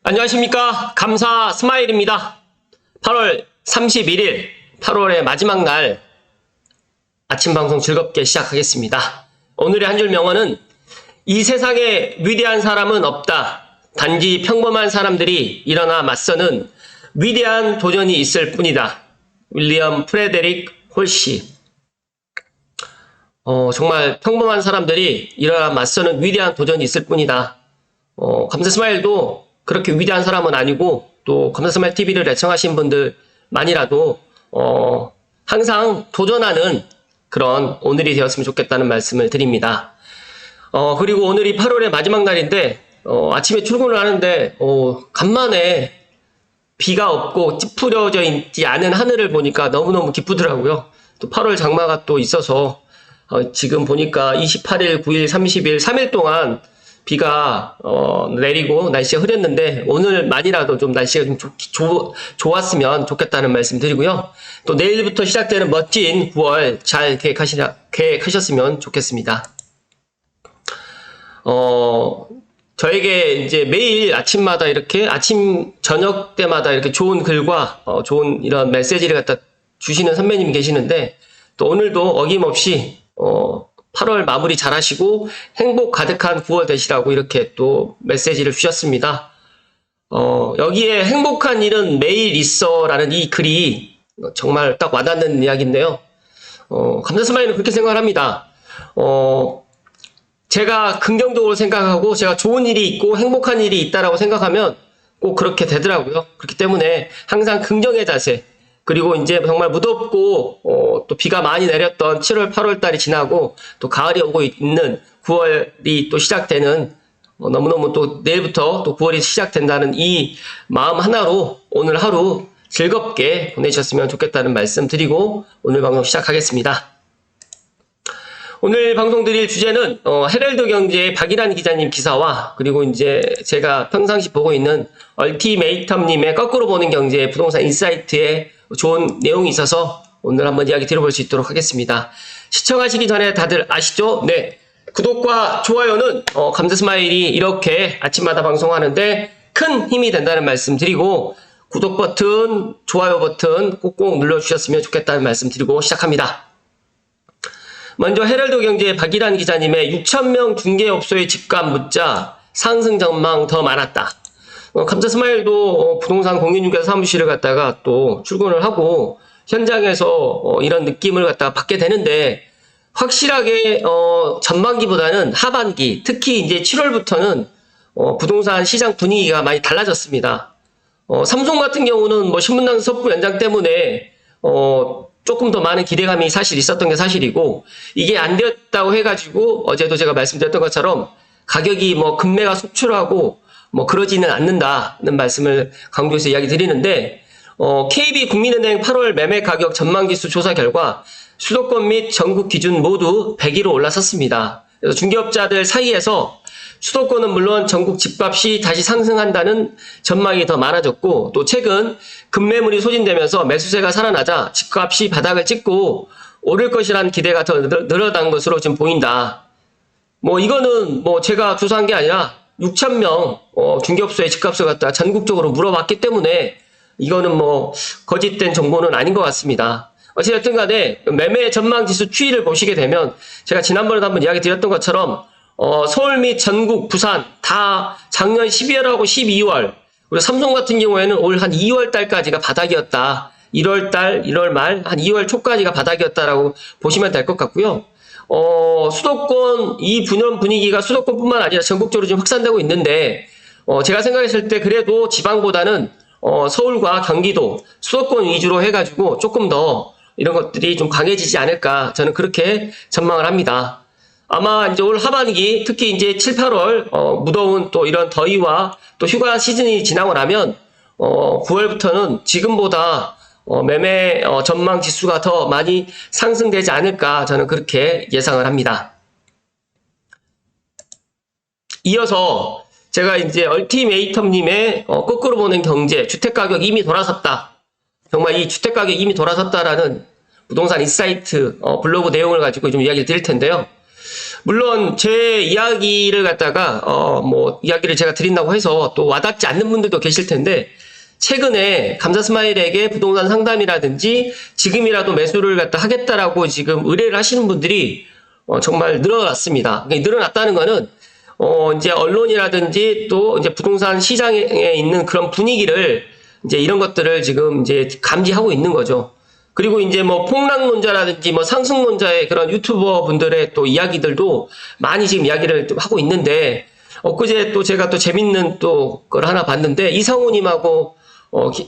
안녕하십니까. 감사 스마일입니다. 8월 31일 8월의 마지막 날 아침 방송 즐겁게 시작하겠습니다. 오늘의 한 줄 명언은 이 세상에 위대한 사람은 없다. 단지 평범한 사람들이 일어나 맞서는 위대한 도전이 있을 뿐이다. 윌리엄 프레데릭 홀시. 정말 평범한 사람들이 일어나 맞서는 위대한 도전이 있을 뿐이다. 감사 스마일도 그렇게 위대한 사람은 아니고 또 감사 스마일 TV를 애청하신 분들만이라도 항상 도전하는 그런 오늘이 되었으면 좋겠다는 말씀을 드립니다. 그리고 오늘이 8월의 마지막 날인데 아침에 출근을 하는데 간만에 비가 없고 찌푸려져 있지 않은 하늘을 보니까 너무너무 기쁘더라고요. 또 8월 장마가 또 있어서 지금 보니까 28일, 9일, 30일, 3일 동안 비가 내리고 날씨가 흐렸는데 오늘만이라도 좀 날씨가 좀 좋았으면 좋겠다는 말씀 드리고요. 또 내일부터 시작되는 멋진 9월 잘 계획하셨으면 좋겠습니다. 저에게 이제 매일 아침마다 이렇게 아침 저녁 때마다 이렇게 좋은 글과 좋은 이런 메시지를 갖다 주시는 선배님이 계시는데 또 오늘도 어김없이 8월 마무리 잘 하시고 행복 가득한 9월 되시라고 이렇게 또 메시지를 주셨습니다. 여기에 행복한 일은 매일 있어 라는 이 글이 정말 딱 와닿는 이야기인데요. 감사 스마일은 그렇게 생각을 합니다. 제가 긍정적으로 생각하고 제가 좋은 일이 있고 행복한 일이 있다라고 생각하면 꼭 그렇게 되더라고요. 그렇기 때문에 항상 긍정의 자세, 그리고 이제 정말 무덥고 또 비가 많이 내렸던 7월, 8월 달이 지나고 또 가을이 오고 있는 9월이 또 시작되는 너무너무 또 내일부터 또 9월이 시작된다는 이 마음 하나로 오늘 하루 즐겁게 보내셨으면 좋겠다는 말씀 드리고 오늘 방송 시작하겠습니다. 오늘 방송 드릴 주제는 헤럴드 경제의 박일환 기자님 기사와 그리고 이제 제가 평상시 보고 있는 얼티메이텀님의 거꾸로 보는 경제 부동산 인사이트에 좋은 내용이 있어서 오늘 한번 이야기 들어볼 수 있도록 하겠습니다. 시청하시기 전에 다들 아시죠? 네. 구독과 좋아요는 감사 스마일이 이렇게 아침마다 방송하는데 큰 힘이 된다는 말씀 드리고 구독 버튼, 좋아요 버튼 꼭꼭 눌러주셨으면 좋겠다는 말씀 드리고 시작합니다. 먼저 헤럴드 경제의 박일환 기자님의 6,000명 중개업소의 집값 묻자 상승 전망 더 많았다. 감사 스마일도 부동산 공인중개사 사무실을 갖다가 또 출근을 하고 현장에서 이런 느낌을 갖다가 받게 되는데 확실하게 전반기보다는 하반기, 특히 이제 7월부터는 부동산 시장 분위기가 많이 달라졌습니다. 삼성 같은 경우는 뭐 신문당 섭부 연장 때문에 조금 더 많은 기대감이 사실 있었던 게 사실이고 이게 안 되었다고 해가지고 어제도 제가 말씀드렸던 것처럼 가격이 뭐 급매가 속출하고 뭐 그러지는 않는다는 말씀을 강조해서 이야기 드리는데 KB국민은행 8월 매매 가격 전망지수 조사 결과 수도권 및 전국 기준 모두 100위로 올라섰습니다. 그래서 중개업자들 사이에서 수도권은 물론 전국 집값이 다시 상승한다는 전망이 더 많아졌고 또 최근 급매물이 소진되면서 매수세가 살아나자 집값이 바닥을 찍고 오를 것이라는 기대가 더 늘어난 것으로 지금 보인다. 뭐 이거는 뭐 제가 조사한 게 아니라 6,000명 중개업소의 집값을 갖다 전국적으로 물어봤기 때문에 이거는 뭐 거짓된 정보는 아닌 것 같습니다. 어찌됐든 간에 매매 전망지수 추이를 보시게 되면 제가 지난번에도 한번 이야기 드렸던 것처럼 서울 및 전국, 부산 다 작년 12월하고 12월 그리고 삼성 같은 경우에는 올 한 2월 달까지가 바닥이었다. 1월 달, 1월 말, 한 2월 초까지가 바닥이었다라고 보시면 될 것 같고요. 수도권 이 분위기가 수도권뿐만 아니라 전국적으로 좀 확산되고 있는데 제가 생각했을 때 그래도 지방보다는 서울과 경기도, 수도권 위주로 해가지고 조금 더 이런 것들이 좀 강해지지 않을까 저는 그렇게 전망을 합니다. 아마 이제 올 하반기 특히 이제 7, 8월 무더운 또 이런 더위와 또 휴가 시즌이 지나고 나면 9월부터는 지금보다 매매 전망 지수가 더 많이 상승되지 않을까 저는 그렇게 예상을 합니다. 이어서 제가 이제 얼티메이텀님의 거꾸로 보는 경제 주택가격 이미 돌아섰다. 정말 이 주택가격 이미 돌아섰다라는 부동산 인사이트 블로그 내용을 가지고 좀 이야기를 드릴 텐데요. 물론 제 이야기를 갖다가 뭐 이야기를 제가 드린다고 해서 또 와닿지 않는 분들도 계실 텐데, 최근에 감사스마일에게 부동산 상담이라든지 지금이라도 매수를 갖다 하겠다라고 지금 의뢰를 하시는 분들이 정말 늘어났습니다. 늘어났다는 거는 이제 언론이라든지 또 이제 부동산 시장에 있는 그런 분위기를 이제 이런 것들을 지금 이제 감지하고 있는 거죠. 그리고 이제 뭐 폭락론자라든지 뭐 상승론자의 그런 유튜버 분들의 또 이야기들도 많이 지금 이야기를 하고 있는데, 엊그제 또 제가 또 재밌는 또 걸 하나 봤는데, 이상우님하고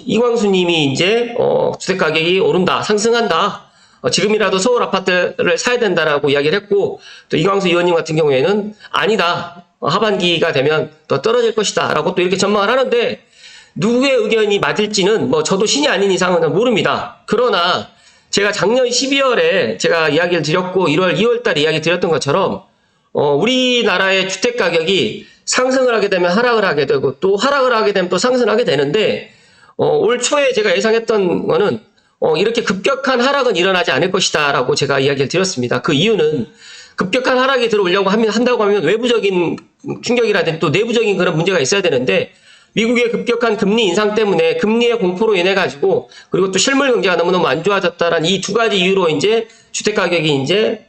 이광수님이 이제 주택 가격이 오른다, 상승한다, 지금이라도 서울 아파트를 사야 된다라고 이야기를 했고, 또 이광수 의원님 같은 경우에는 아니다, 하반기가 되면 더 떨어질 것이다 라고 또 이렇게 전망을 하는데, 누구의 의견이 맞을지는 뭐 저도 신이 아닌 이상은 모릅니다. 그러나 제가 작년 12월에 제가 이야기를 드렸고 2월 달에 이야기 드렸던 것처럼 우리나라의 주택 가격이 상승을 하게 되면 하락을 하게 되고, 또 하락을 하게 되면 또 상승을 하게 되는데, 올 초에 제가 예상했던 거는 이렇게 급격한 하락은 일어나지 않을 것이다 라고 제가 이야기를 드렸습니다. 그 이유는 급격한 하락이 들어오려고 한다고 하면 외부적인 충격이라든지 또 내부적인 그런 문제가 있어야 되는데, 미국의 급격한 금리 인상 때문에 금리의 공포로 인해 가지고, 그리고 또 실물 경제가 너무너무 안 좋아졌다라는 이 두 가지 이유로 이제 주택 가격이 이제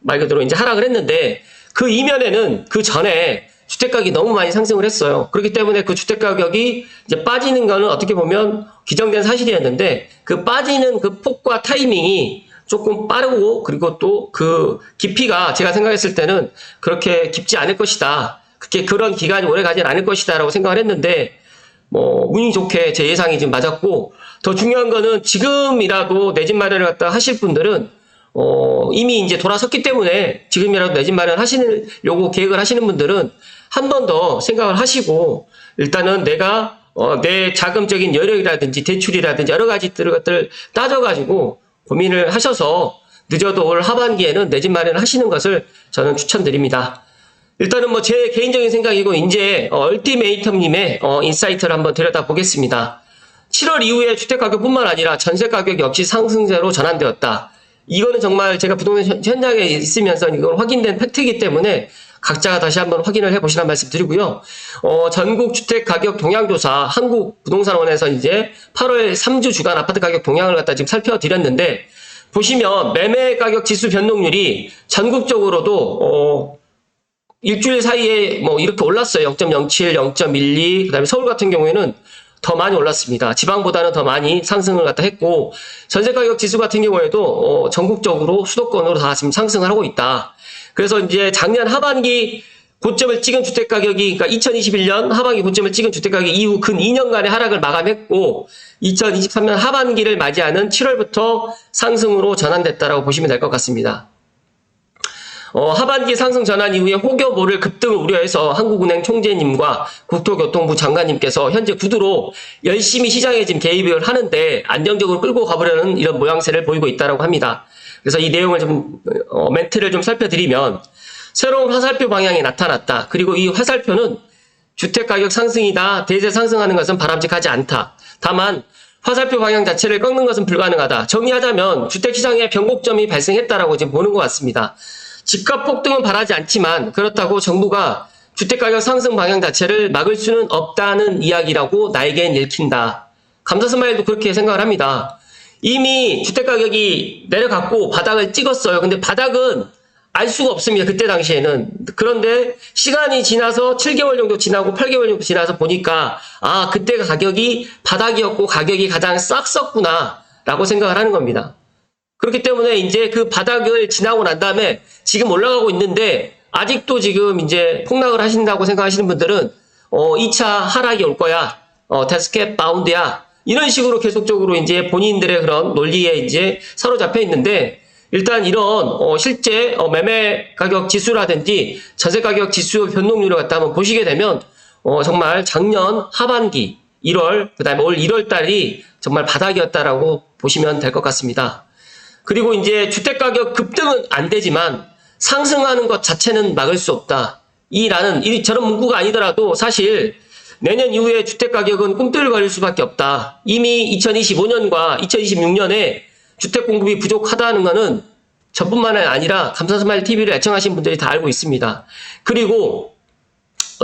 말 그대로 이제 하락을 했는데, 그 이면에는 그 전에 주택 가격이 너무 많이 상승을 했어요. 그렇기 때문에 그 주택 가격이 이제 빠지는 거는 어떻게 보면 기정된 사실이었는데, 그 빠지는 그 폭과 타이밍이 조금 빠르고, 그리고 또 그 깊이가 제가 생각했을 때는 그렇게 깊지 않을 것이다, 그런 기간이 오래 가진 않을 것이다 라고 생각을 했는데, 뭐 운이 좋게 제 예상이 지금 맞았고, 더 중요한 거는 지금이라도 내 집 마련을 갖다 하실 분들은 이미 이제 돌아섰기 때문에, 지금이라도 내 집 마련 하시려고 계획을 하시는 분들은 한 번 더 생각을 하시고, 일단은 내가 내 자금적인 여력이라든지 대출이라든지 여러 가지 것들을 따져가지고 고민을 하셔서 늦어도 올 하반기에는 내 집 마련을 하시는 것을 저는 추천드립니다. 일단은 뭐 제 개인적인 생각이고, 이제 얼티메이텀님의 인사이트를 한번 들여다보겠습니다. 7월 이후에 주택가격뿐만 아니라 전세가격 역시 상승세로 전환되었다. 이거는 정말 제가 부동산 현장에 있으면서 이건 확인된 팩트이기 때문에 각자가 다시 한번 확인을 해보시라는 말씀 드리고요. 전국 주택가격 동향조사 한국부동산원에서 이제 8월 3주 주간 아파트 가격 동향을 갖다 지금 살펴드렸는데, 보시면 매매가격 지수 변동률이 전국적으로도 일주일 사이에 뭐 이렇게 올랐어요. 0.07, 0.12. 그 다음에 서울 같은 경우에는 더 많이 올랐습니다. 지방보다는 더 많이 상승을 갖다 했고, 전세가격 지수 같은 경우에도 전국적으로 수도권으로 다 지금 상승을 하고 있다. 그래서 이제 작년 하반기 고점을 찍은 주택가격이, 그러니까 2021년 하반기 고점을 찍은 주택가격이 이후 근 2년간의 하락을 마감했고, 2023년 하반기를 맞이하는 7월부터 상승으로 전환됐다라고 보시면 될 것 같습니다. 하반기 상승 전환 이후에 혹여 모를 급등을 우려해서 한국은행 총재님과 국토교통부 장관님께서 현재 구두로 열심히 시장에 지금 개입을 하는데 안정적으로 끌고 가보려는 이런 모양새를 보이고 있다고 합니다. 그래서 이 내용을 좀 멘트를 좀 살펴드리면, 새로운 화살표 방향이 나타났다. 그리고 이 화살표는 주택가격 상승이다, 대세 상승하는 것은 바람직하지 않다. 다만 화살표 방향 자체를 꺾는 것은 불가능하다. 정리하자면 주택시장에 변곡점이 발생했다라고 지금 보는 것 같습니다. 집값 폭등은 바라지 않지만 그렇다고 정부가 주택가격 상승 방향 자체를 막을 수는 없다는 이야기라고 나에겐 읽힌다. 감사스마일도 그렇게 생각을 합니다. 이미 주택가격이 내려갔고 바닥을 찍었어요. 근데 바닥은 알 수가 없습니다. 그때 당시에는. 그런데 시간이 지나서 7개월 정도 지나고 8개월 정도 지나서 보니까, 아, 그때가 가격이 바닥이었고 가격이 가장 싹 썼구나 라고 생각을 하는 겁니다. 그렇기 때문에 이제 그 바닥을 지나고 난 다음에 지금 올라가고 있는데, 아직도 지금 이제 폭락을 하신다고 생각하시는 분들은 2차 하락이 올 거야, 데스캡 바운드야, 이런 식으로 계속적으로 이제 본인들의 그런 논리에 이제 사로잡혀 있는데, 일단 이런 실제 매매 가격 지수라든지 전세 가격 지수 변동률을 갖다 한번 보시게 되면 정말 작년 하반기 1월, 그 다음에 올 1월 달이 정말 바닥이었다라고 보시면 될 것 같습니다. 그리고 이제 주택가격 급등은 안 되지만 상승하는 것 자체는 막을 수 없다. 저런 문구가 아니더라도 사실 내년 이후에 주택가격은 꿈틀거릴 수밖에 없다. 이미 2025년과 2026년에 주택 공급이 부족하다는 것은 저뿐만 아니라 감사스마일 TV를 애청하신 분들이 다 알고 있습니다. 그리고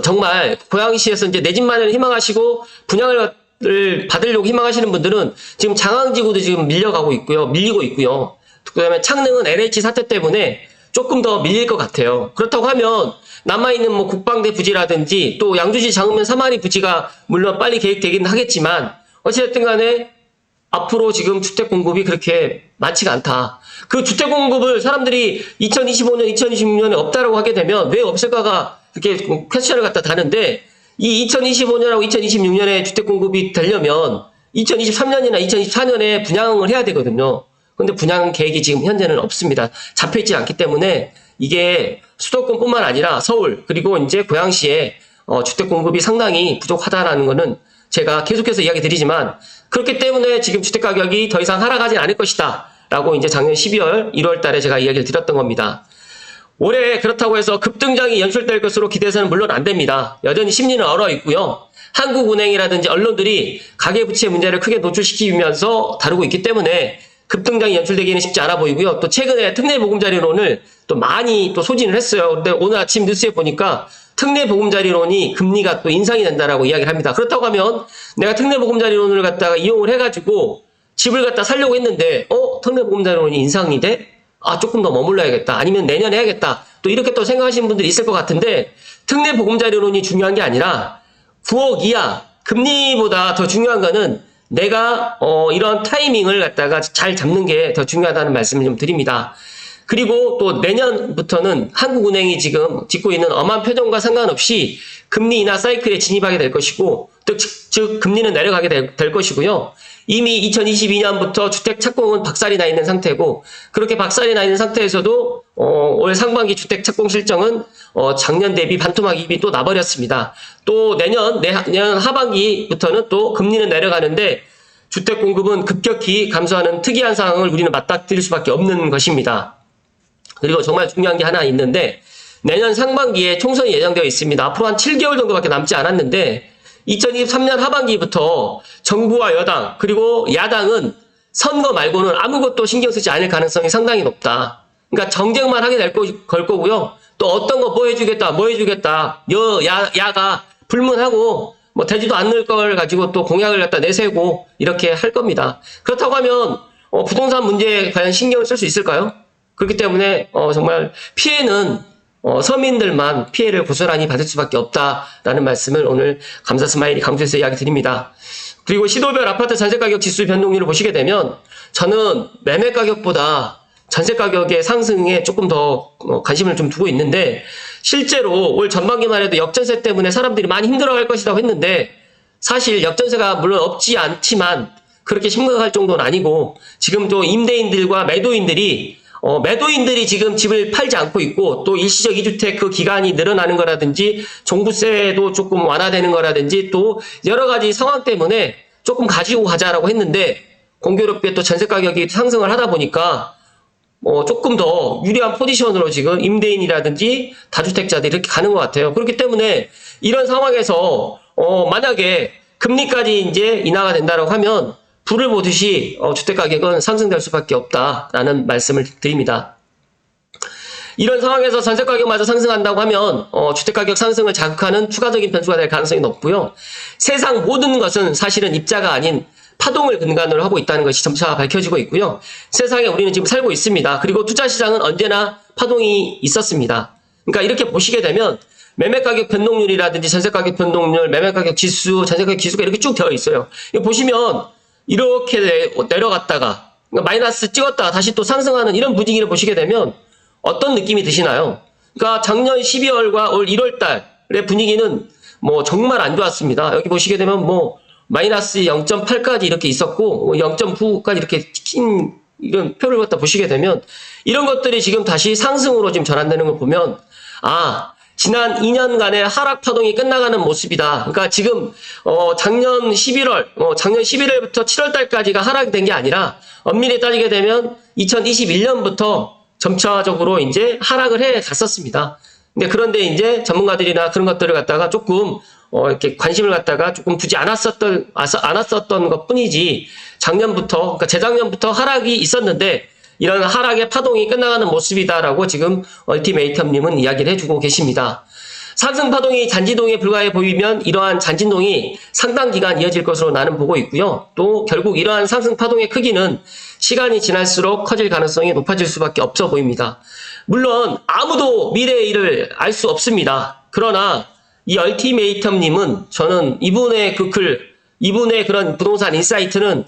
정말 고양시에서 이제 내 집 마련을 희망하시고 분양을 받으려고 희망하시는 분들은 지금 장항지구도 지금 밀리고 있고요. 그다음에 창릉은 LH 사태 때문에 조금 더 밀릴 것 같아요. 그렇다고 하면 남아있는 뭐 국방대 부지라든지 또 양주시 장읍면 3마리 부지가 물론 빨리 계획되기는 하겠지만 어찌됐든 간에 앞으로 지금 주택 공급이 그렇게 많지가 않다. 그 주택 공급을 사람들이 2025년, 2026년에 없다라고 하게 되면 왜 없을까가 이렇게 퀘스천을 갖다 다는데 이 2025년하고 2026년에 주택 공급이 되려면 2023년이나 2024년에 분양을 해야 되거든요. 근데 분양 계획이 지금 현재는 없습니다. 잡혀있지 않기 때문에 이게 수도권뿐만 아니라 서울 그리고 이제 고양시에 주택 공급이 상당히 부족하다라는 거는 제가 계속해서 이야기 드리지만 그렇기 때문에 지금 주택 가격이 더 이상 하락하지 않을 것이다 라고 이제 작년 12월 1월 달에 제가 이야기를 드렸던 겁니다. 올해 그렇다고 해서 급등장이 연출될 것으로 기대해서는 물론 안 됩니다. 여전히 심리는 얼어 있고요. 한국은행이라든지 언론들이 가계부채 문제를 크게 노출시키면서 다루고 있기 때문에 급등장이 연출되기는 쉽지 않아 보이고요. 또 최근에 특례보금자리론을 또 많이 또 소진을 했어요. 근데 오늘 아침 뉴스에 보니까 특례보금자리론이 금리가 또 인상이 된다라고 이야기를 합니다. 그렇다고 하면 내가 특례보금자리론을 갖다가 이용을 해가지고 집을 갖다 살려고 했는데 특례보금자리론이 인상이 돼? 아, 조금 더 머물러야겠다. 아니면 내년에 해야겠다. 또 이렇게 또 생각하시는 분들이 있을 것 같은데 특례보금자리론이 중요한 게 아니라 9억 이하 금리보다 더 중요한 거는 내가 이런 타이밍을 갖다가 잘 잡는 게 더 중요하다는 말씀을 좀 드립니다. 그리고 또 내년부터는 한국은행이 지금 짓고 있는 엄한 표정과 상관없이 금리 인하 사이클에 진입하게 될 것이고 즉 금리는 내려가게 될 것이고요. 이미 2022년부터 주택 착공은 박살이 나 있는 상태고 그렇게 박살이 나 있는 상태에서도 올 상반기 주택 착공 실정은 작년 대비 반토막 이익이 또 나버렸습니다. 또 내년 하반기부터는 또 금리는 내려가는데 주택 공급은 급격히 감소하는 특이한 상황을 우리는 맞닥뜨릴 수밖에 없는 것입니다. 그리고 정말 중요한 게 하나 있는데 내년 상반기에 총선이 예정되어 있습니다. 앞으로 한 7개월 정도밖에 남지 않았는데 2023년 하반기부터 정부와 여당 그리고 야당은 선거 말고는 아무것도 신경 쓰지 않을 가능성이 상당히 높다. 그러니까 정쟁만 하게 걸 거고요. 또 어떤 거 뭐 해주겠다 야가 불문하고 뭐 되지도 않을 걸 가지고 또 공약을 갖다 내세우고 이렇게 할 겁니다. 그렇다고 하면 부동산 문제에 과연 신경을 쓸 수 있을까요? 그렇기 때문에 정말 피해는 서민들만 피해를 고스란히 받을 수밖에 없다라는 말씀을 오늘 감사스마일이 강조해서 이야기 드립니다. 그리고 시도별 아파트 전세가격 지수 변동률을 보시게 되면 저는 매매가격보다 전세가격의 상승에 조금 더 관심을 좀 두고 있는데 실제로 올 전반기만 해도 역전세 때문에 사람들이 많이 힘들어할 것이라고 했는데 사실 역전세가 물론 없지 않지만 그렇게 심각할 정도는 아니고 지금도 임대인들과 매도인들이 지금 집을 팔지 않고 있고 또 일시적 2주택 그 기간이 늘어나는 거라든지 종부세도 조금 완화되는 거라든지 또 여러 가지 상황 때문에 조금 가지고 가자라고 했는데 공교롭게 또 전세 가격이 상승을 하다 보니까 조금 더 유리한 포지션으로 지금 임대인이라든지 다주택자들이 이렇게 가는 것 같아요. 그렇기 때문에 이런 상황에서 만약에 금리까지 이제 인하가 된다고 하면 불을 보듯이 주택가격은 상승될 수밖에 없다라는 말씀을 드립니다. 이런 상황에서 전세가격마저 상승한다고 하면 주택가격 상승을 자극하는 추가적인 변수가 될 가능성이 높고요. 세상 모든 것은 사실은 입자가 아닌 파동을 근간으로 하고 있다는 것이 점차 밝혀지고 있고요. 세상에 우리는 지금 살고 있습니다. 그리고 투자시장은 언제나 파동이 있었습니다. 그러니까 이렇게 보시게 되면 매매가격 변동률이라든지 전세가격 변동률, 매매가격 지수, 전세가격 지수가 이렇게 쭉 되어 있어요. 이거 보시면 이렇게 내려갔다가 마이너스 찍었다가 다시 또 상승하는 이런 분위기를 보시게 되면 어떤 느낌이 드시나요? 그러니까 작년 12월과 올 1월 달의 분위기는 뭐 정말 안 좋았습니다. 여기 보시게 되면 뭐 마이너스 0.8까지 이렇게 있었고 0.9까지 이렇게 킨 이런 표를 갖다 보시게 되면 이런 것들이 지금 다시 상승으로 지금 전환되는 걸 보면 지난 2년간의 하락 파동이 끝나가는 모습이다. 그러니까 지금 작년 11월부터 7월 달까지가 하락이 된 게 아니라 엄밀히 따지게 되면 2021년부터 점차적으로 이제 하락을 해 갔었습니다. 그런데 이제 전문가들이나 그런 것들을 갖다가 조금 이렇게 관심을 갖다가 조금 두지 않았었던 것 뿐이지 작년부터 그러니까 재작년부터 하락이 있었는데 이런 하락의 파동이 끝나가는 모습이다라고 지금 얼티메이텀님은 이야기를 해주고 계십니다. 상승 파동이 잔진동에 불과해 보이면 이러한 잔진동이 상당 기간 이어질 것으로 나는 보고 있고요. 또 결국 이러한 상승 파동의 크기는 시간이 지날수록 커질 가능성이 높아질 수밖에 없어 보입니다. 물론 아무도 미래의 일을 알 수 없습니다. 그러나 이 얼티메이텀님은 저는 이분의 이분의 그런 부동산 인사이트는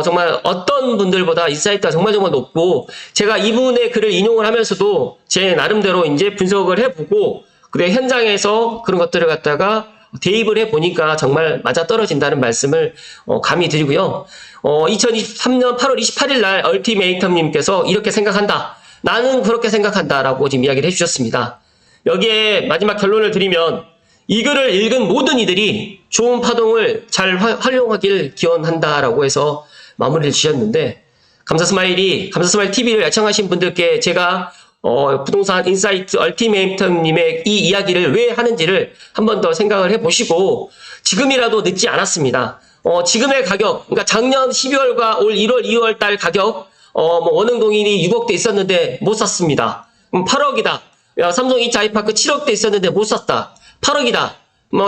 정말 어떤 분들보다 인사이트가 정말 높고, 제가 이분의 글을 인용을 하면서도 제 나름대로 이제 분석을 해보고, 그래 현장에서 그런 것들을 갖다가 대입을 해보니까 정말 맞아떨어진다는 말씀을 감히 드리고요. 2023년 8월 28일 날 얼티메이텀님께서 이렇게 생각한다, 나는 그렇게 생각한다 라고 지금 이야기를 해주셨습니다. 여기에 마지막 결론을 드리면, 이 글을 읽은 모든 이들이 좋은 파동을 잘 활용하길 기원한다라고 해서 마무리를 주셨는데, 감사스마일 TV를 애청하신 분들께 제가 부동산 인사이트 얼티메이텀님의 이 이야기를 왜 하는지를 한 번 더 생각을 해보시고, 지금이라도 늦지 않았습니다. 지금의 가격, 그러니까 작년 12월과 올 1월, 2월 달 가격, 원흥동일이 6억대 있었는데 못 샀습니다. 8억이다. 삼성 2차 아이파크 7억대 있었는데 못 샀다. 8억이다.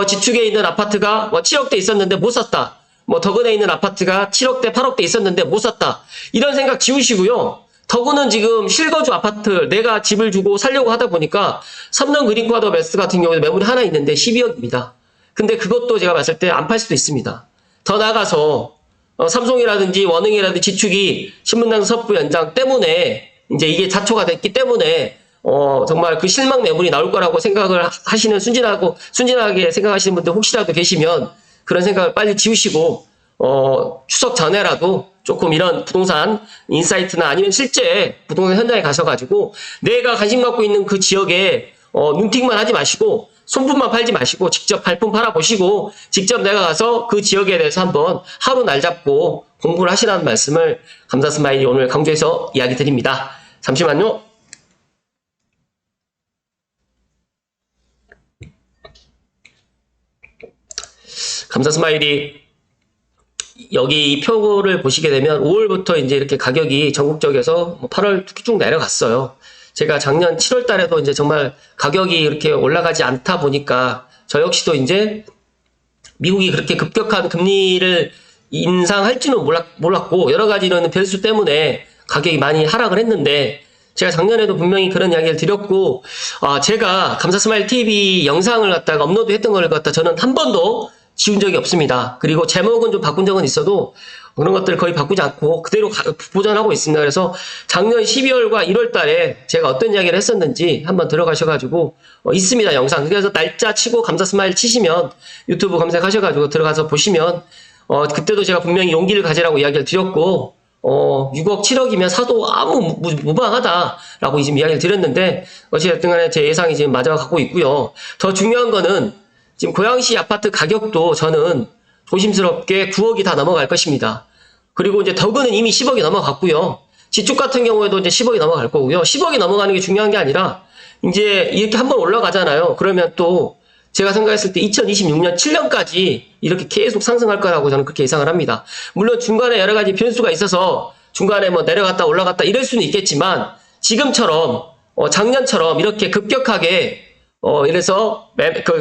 지축에 있는 아파트가 7억대 있었는데 못 샀다. 덕은에 있는 아파트가 7억대, 8억대 있었는데 못 샀다. 이런 생각 지우시고요. 덕은은 지금 실거주 아파트 내가 집을 주고 살려고 하다 보니까 삼성 그린쿼터 베스트 같은 경우에 매물이 하나 있는데 12억입니다. 근데 그것도 제가 봤을 때 안 팔 수도 있습니다. 더 나아가서 삼성이라든지 원흥이라든지 지축이 신문당 섭부 연장 때문에 이제 이게 자초가 됐기 때문에 정말 그 실망 매물이 나올 거라고 생각을 하시는 순진하게 생각하시는 분들 혹시라도 계시면 그런 생각을 빨리 지우시고, 추석 전에라도 조금 이런 부동산 인사이트나 아니면 실제 부동산 현장에 가셔가지고 내가 관심 갖고 있는 그 지역에 눈팅만 하지 마시고 손품만 팔지 마시고 직접 발품 팔아보시고 직접 내가 가서 그 지역에 대해서 한번 하루 날 잡고 공부를 하시라는 말씀을 감사스마일이 오늘 강조해서 이야기 드립니다. 잠시만요. 감사스마일이 여기 이 표를 보시게 되면 5월부터 이제 이렇게 가격이 전국적에서 8월 특히 쭉 내려갔어요. 제가 작년 7월 달에도 이제 정말 가격이 이렇게 올라가지 않다 보니까 저 역시도 이제 미국이 그렇게 급격한 금리를 인상할지는 몰랐고 여러 가지 이런 변수 때문에 가격이 많이 하락을 했는데, 제가 작년에도 분명히 그런 이야기를 드렸고, 제가 감사스마일 TV 영상을 갖다가 업로드했던 걸 갖다 저는 한 번도 지운 적이 없습니다. 그리고 제목은 좀 바꾼 적은 있어도 그런 것들 거의 바꾸지 않고 그대로 보존하고 있습니다. 그래서 작년 12월과 1월 달에 제가 어떤 이야기를 했었는지 한번 들어가셔가지고 있습니다, 영상. 그래서 날짜 치고 감사스마일 치시면 유튜브 검색하셔가지고 들어가서 보시면 그때도 제가 분명히 용기를 가지라고 이야기를 드렸고 6억 7억이면 사도 아무 무방하다라고 지금 이야기를 드렸는데, 어찌됐든 간에 제 예상이 지금 맞아가고 있고요. 더 중요한 거는 지금 고양시 아파트 가격도 저는 조심스럽게 9억이 다 넘어갈 것입니다. 그리고 이제 덕은은 이미 10억이 넘어갔고요. 지축 같은 경우에도 이제 10억이 넘어갈 거고요. 10억이 넘어가는 게 중요한 게 아니라 이제 이렇게 한번 올라가잖아요. 그러면 또 제가 생각했을 때 2026년 7년까지 이렇게 계속 상승할 거라고 저는 그렇게 예상을 합니다. 물론 중간에 여러 가지 변수가 있어서 중간에 내려갔다 올라갔다 이럴 수는 있겠지만, 지금처럼 작년처럼 이렇게 급격하게 이래서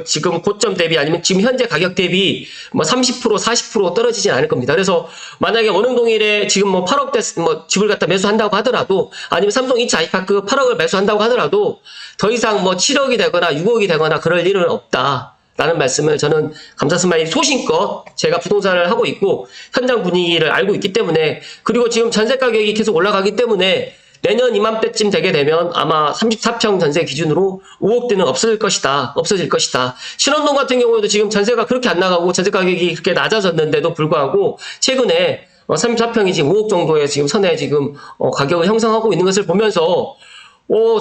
지금 고점 대비 아니면 지금 현재 가격 대비 30% 40% 떨어지진 않을 겁니다. 그래서 만약에 원흥동일에 지금 8억대 집을 갖다 매수한다고 하더라도, 아니면 삼성 2차 아이파크 8억을 매수한다고 하더라도 더 이상 7억이 되거나 6억이 되거나 그럴 일은 없다라는 말씀을 저는 감사스마일 소신껏 제가 부동산을 하고 있고 현장 분위기를 알고 있기 때문에, 그리고 지금 전세 가격이 계속 올라가기 때문에 내년 이맘때쯤 되게 되면 아마 34평 전세 기준으로 5억대는 없어질 것이다. 신원동 같은 경우에도 지금 전세가 그렇게 안 나가고 전세 가격이 그렇게 낮아졌는데도 불구하고 최근에 34평이 지금 5억 정도의 지금 선에 지금 가격을 형성하고 있는 것을 보면서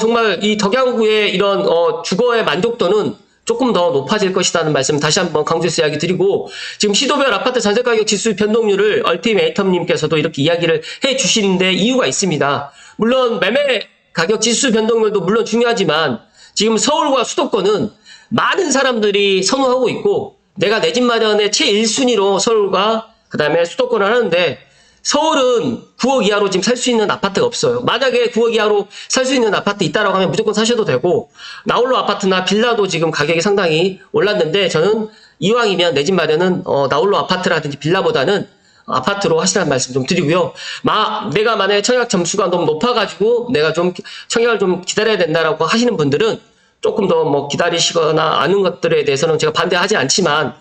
정말 이 덕양구의 이런 주거의 만족도는 조금 더 높아질 것이라는 말씀 다시 한번 강조해서 이야기 드리고, 지금 시도별 아파트 전세가격 지수 변동률을 얼티메이텀님께서도 이렇게 이야기를 해 주시는데 이유가 있습니다. 물론 매매 가격 지수 변동률도 물론 중요하지만 지금 서울과 수도권은 많은 사람들이 선호하고 있고, 내가 내 집 마련의 최1순위로 서울과 그 다음에 수도권을 하는데, 서울은 9억 이하로 지금 살 수 있는 아파트가 없어요. 만약에 9억 이하로 살 수 있는 아파트 있다라고 하면 무조건 사셔도 되고, 나홀로 아파트나 빌라도 지금 가격이 상당히 올랐는데, 저는 이왕이면 내 집 마련은 나홀로 아파트라든지 빌라보다는 아파트로 하시라는 말씀 좀 드리고요. 내가 만약에 청약 점수가 너무 높아가지고 내가 좀 청약을 좀 기다려야 된다라고 하시는 분들은 조금 더 뭐 기다리시거나 아는 것들에 대해서는 제가 반대하지 않지만,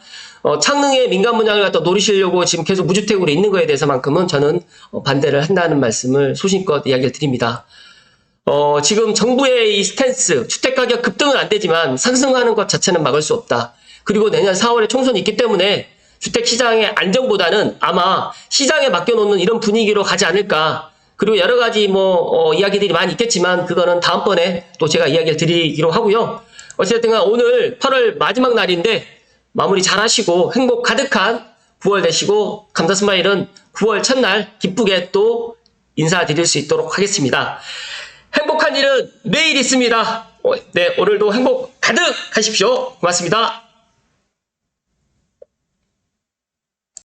창능의 민간 분양을 갖다 노리시려고 지금 계속 무주택으로 있는 거에 대해서만큼은 저는 반대를 한다는 말씀을 소신껏 이야기를 드립니다. 지금 정부의 이 스탠스, 주택가격 급등은 안 되지만 상승하는 것 자체는 막을 수 없다. 그리고 내년 4월에 총선이 있기 때문에 주택시장의 안정보다는 아마 시장에 맡겨놓는 이런 분위기로 가지 않을까. 그리고 여러 가지 이야기들이 많이 있겠지만 그거는 다음번에 또 제가 이야기를 드리기로 하고요. 어쨌든 오늘 8월 마지막 날인데 마무리 잘 하시고 행복 가득한 9월 되시고, 감사스마일은 9월 첫날 기쁘게 또 인사드릴 수 있도록 하겠습니다. 행복한 일은 내일 있습니다. 네, 오늘도 행복 가득 하십시오. 고맙습니다.